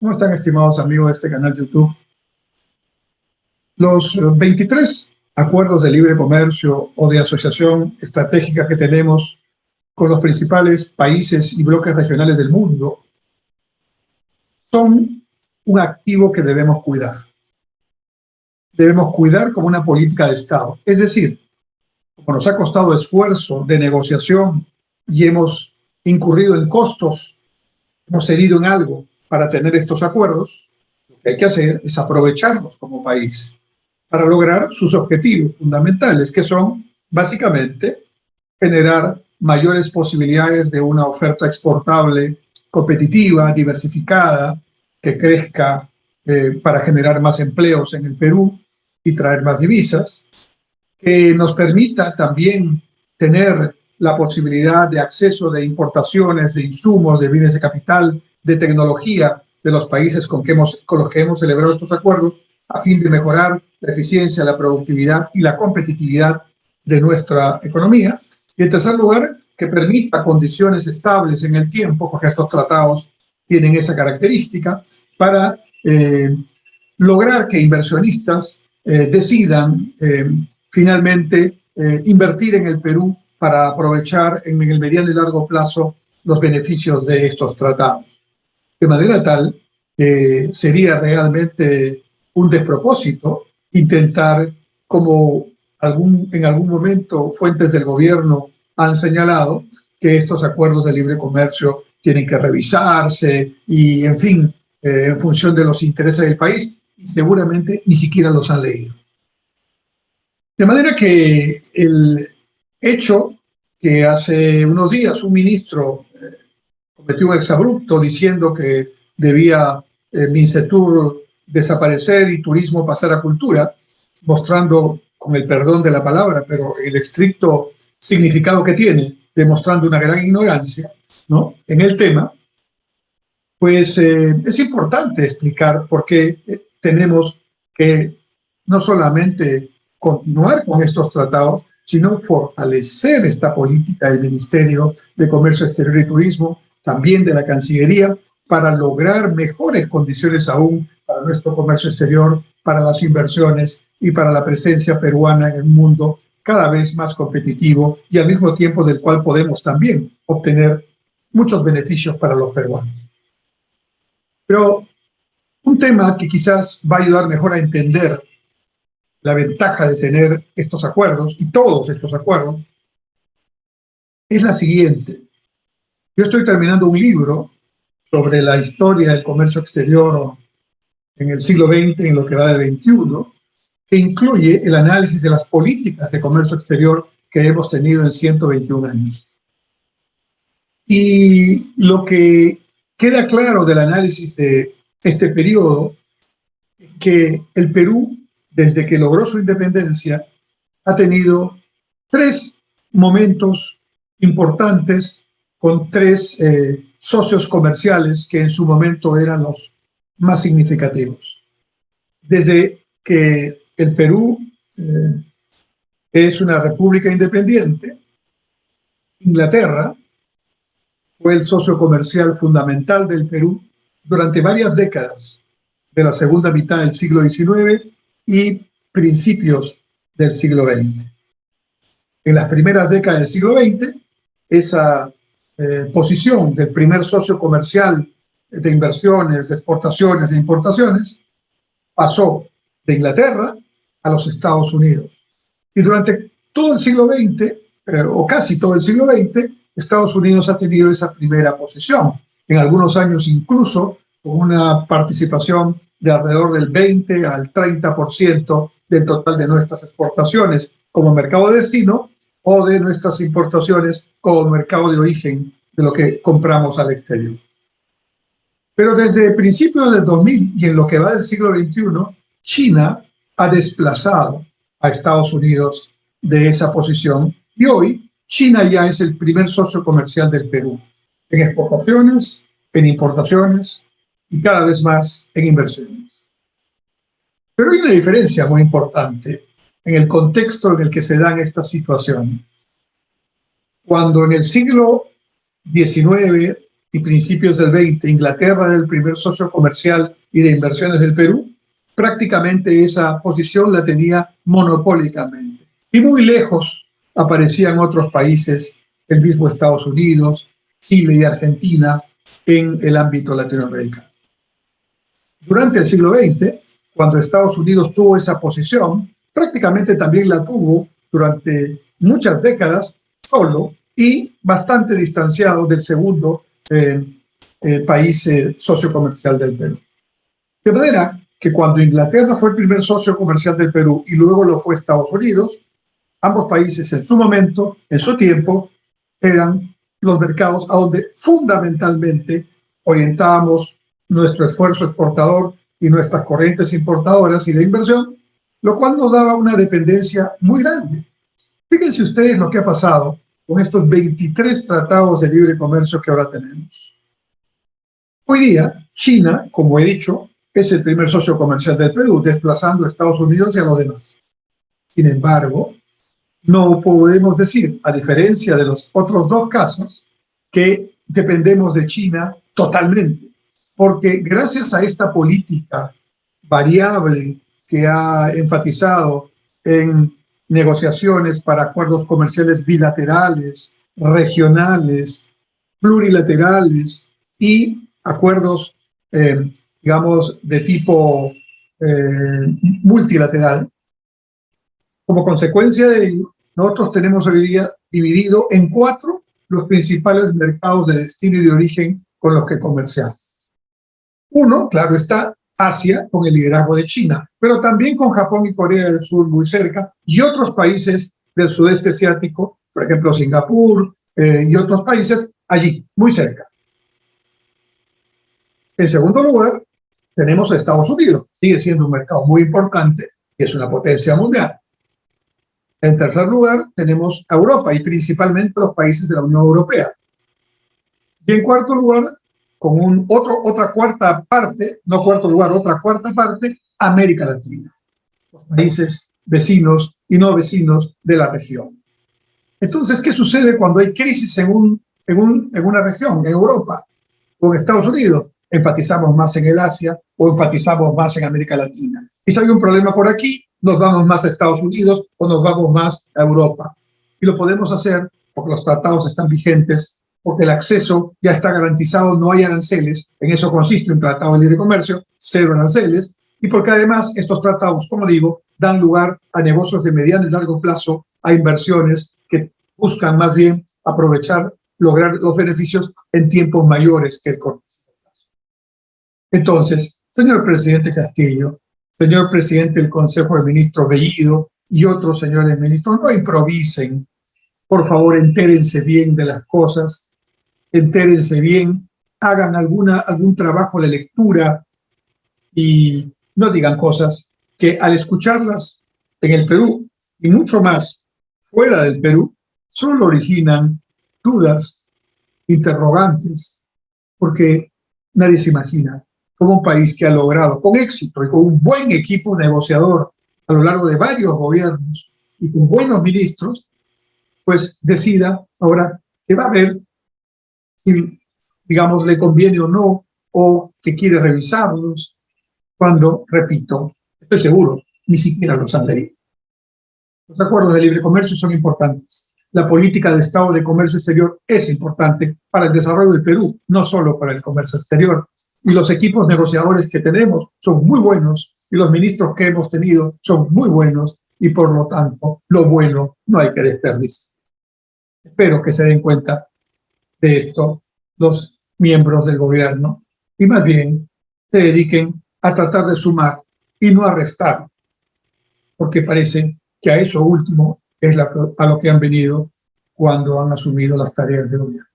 ¿Cómo están, estimados amigos de este canal de YouTube? Los 23 acuerdos de libre comercio o de asociación estratégica que tenemos con los principales países y bloques regionales del mundo son un activo que debemos cuidar. Debemos cuidar como una política de Estado. Es decir, como nos ha costado esfuerzo de negociación y hemos incurrido en costos, hemos cedido en algo para tener estos acuerdos, lo que hay que hacer es aprovecharlos como país para lograr sus objetivos fundamentales, que son básicamente generar mayores posibilidades de una oferta exportable, competitiva, diversificada, que crezca para generar más empleos en el Perú y traer más divisas, que nos permita también tener la posibilidad de acceso de importaciones, de insumos, de bienes de capital, de tecnología de los países con los que hemos celebrado estos acuerdos, a fin de mejorar la eficiencia, la productividad y la competitividad de nuestra economía. Y en tercer lugar, que permita condiciones estables en el tiempo, porque estos tratados tienen esa característica, para lograr que inversionistas decidan finalmente invertir en el Perú para aprovechar en el mediano y largo plazo los beneficios de estos tratados. De manera tal que sería realmente un despropósito intentar, como en algún momento fuentes del gobierno han señalado, que estos acuerdos de libre comercio tienen que revisarse y, en fin, en función de los intereses del país, y seguramente ni siquiera los han leído. De manera que el hecho que hace unos días un ministro cometió un exabrupto diciendo que debía Mincetur desaparecer y turismo pasar a cultura, mostrando, con el perdón de la palabra, pero el estricto significado que tiene, demostrando una gran ignorancia, ¿no?, en el tema, pues es importante explicar por qué tenemos que no solamente continuar con estos tratados, sino fortalecer esta política del Ministerio de Comercio Exterior y Turismo, también de la Cancillería, para lograr mejores condiciones aún para nuestro comercio exterior, para las inversiones y para la presencia peruana en el mundo cada vez más competitivo y al mismo tiempo del cual podemos también obtener muchos beneficios para los peruanos. Pero un tema que quizás va a ayudar mejor a entender la ventaja de tener estos acuerdos, y todos estos acuerdos, es la siguiente. Yo estoy terminando un libro sobre la historia del comercio exterior en el siglo XX, en lo que va del XXI, que incluye el análisis de las políticas de comercio exterior que hemos tenido en 121 años. Y lo que queda claro del análisis de este periodo es que el Perú, desde que logró su independencia, ha tenido tres momentos importantes con tres socios comerciales que en su momento eran los más significativos. Desde que el Perú es una república independiente, Inglaterra fue el socio comercial fundamental del Perú durante varias décadas de la segunda mitad del siglo XIX y principios del siglo XX. En las primeras décadas del siglo XX, esa posición del primer socio comercial de inversiones, de exportaciones e importaciones pasó de Inglaterra a los Estados Unidos. Y durante todo el siglo XX, o casi todo el siglo XX, Estados Unidos ha tenido esa primera posición. En algunos años incluso con una participación de alrededor del 20 al 30% del total de nuestras exportaciones como mercado de destino o de nuestras importaciones como mercado de origen de lo que compramos al exterior. Pero desde principios del 2000 y en lo que va del siglo XXI, China ha desplazado a Estados Unidos de esa posición y hoy China ya es el primer socio comercial del Perú en exportaciones, en importaciones y cada vez más en inversiones. Pero hay una diferencia muy importante en el contexto en el que se dan estas situaciones. Cuando en el siglo XIX y principios del 20, Inglaterra era el primer socio comercial y de inversiones del Perú, prácticamente esa posición la tenía monopólicamente. Y muy lejos aparecían otros países, el mismo Estados Unidos, Chile y Argentina, en el ámbito latinoamericano. Durante el siglo XX, cuando Estados Unidos tuvo esa posición, prácticamente también la tuvo durante muchas décadas solo y bastante distanciado del segundo país socio comercial del Perú. De manera que cuando Inglaterra fue el primer socio comercial del Perú y luego lo fue Estados Unidos, ambos países en su momento, en su tiempo, eran los mercados a donde fundamentalmente orientábamos nuestro esfuerzo exportador y nuestras corrientes importadoras y de inversión, lo cual nos daba una dependencia muy grande. Fíjense ustedes lo que ha pasado con estos 23 tratados de libre comercio que ahora tenemos. Hoy día, China, como he dicho, es el primer socio comercial del Perú, desplazando a Estados Unidos y a los demás. Sin embargo, no podemos decir, a diferencia de los otros dos casos, que dependemos de China totalmente, porque gracias a esta política variable que ha enfatizado en negociaciones para acuerdos comerciales bilaterales, regionales, plurilaterales y acuerdos, digamos, de tipo multilateral. Como consecuencia de ello, nosotros tenemos hoy día dividido en 4 los principales mercados de destino y de origen con los que comerciamos. Uno, claro está, Asia, con el liderazgo de China, pero también con Japón y Corea del Sur muy cerca, y otros países del sudeste asiático, por ejemplo Singapur y otros países allí, muy cerca. En segundo lugar, tenemos a Estados Unidos, sigue siendo un mercado muy importante y es una potencia mundial. En tercer lugar, tenemos a Europa y principalmente los países de la Unión Europea. Y en cuarto lugar, con otra cuarta parte, no cuarto lugar, otra cuarta parte, América Latina, los países vecinos y no vecinos de la región. Entonces, ¿qué sucede cuando hay crisis en una región, en Europa o en Estados Unidos? Enfatizamos más en el Asia o enfatizamos más en América Latina. Y si hay un problema por aquí, nos vamos más a Estados Unidos o nos vamos más a Europa. Y lo podemos hacer porque los tratados están vigentes, porque el acceso ya está garantizado, no hay aranceles, en eso consiste un tratado de libre comercio, 0 aranceles, y porque además estos tratados, como digo, dan lugar a negocios de mediano y largo plazo, a inversiones que buscan más bien aprovechar, lograr los beneficios en tiempos mayores que el corto. Entonces, señor presidente Castillo, señor presidente del Consejo de Ministros Bellido y otros señores ministros, no improvisen. Por favor, entérense bien de las cosas, entérense bien, hagan algún trabajo de lectura y no digan cosas que al escucharlas en el Perú y mucho más fuera del Perú, solo originan dudas, interrogantes, porque nadie se imagina como un país que ha logrado con éxito y con un buen equipo negociador a lo largo de varios gobiernos y con buenos ministros, pues decida ahora que va a ver si, digamos, le conviene o no, o que quiere revisarlos, cuando, repito, estoy seguro, ni siquiera los han leído. Los acuerdos de libre comercio son importantes. La política de Estado de comercio exterior es importante para el desarrollo del Perú, no solo para el comercio exterior. Y los equipos negociadores que tenemos son muy buenos y los ministros que hemos tenido son muy buenos y por lo tanto lo bueno no hay que desperdiciar. Espero que se den cuenta de esto los miembros del gobierno y más bien se dediquen a tratar de sumar y no a restar, porque parece que a eso último es a lo que han venido cuando han asumido las tareas de gobierno.